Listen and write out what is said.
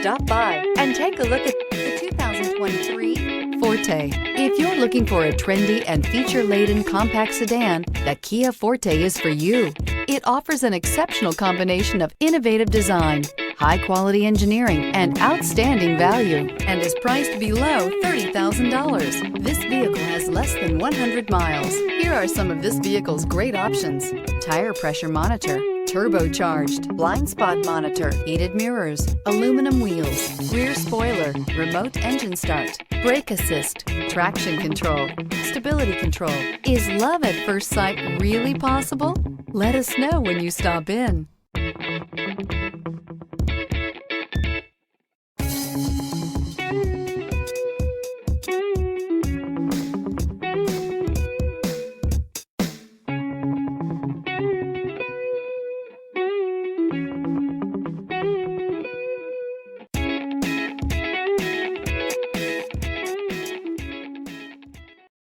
Stop by and take a look at the 2023 Forte. If you're looking for a trendy and feature-laden compact sedan, the Kia Forte is for you. It offers an exceptional combination of innovative design, high-quality engineering, and outstanding value, and is priced below $30,000. This vehicle has less than 100 miles. Here are some of this vehicle's great options: tire pressure monitor, turbocharged, blind spot monitor, heated mirrors, aluminum wheels, rear spoiler, remote engine start, brake assist, traction control, stability control. Is love at first sight really possible? Let us know when you stop in.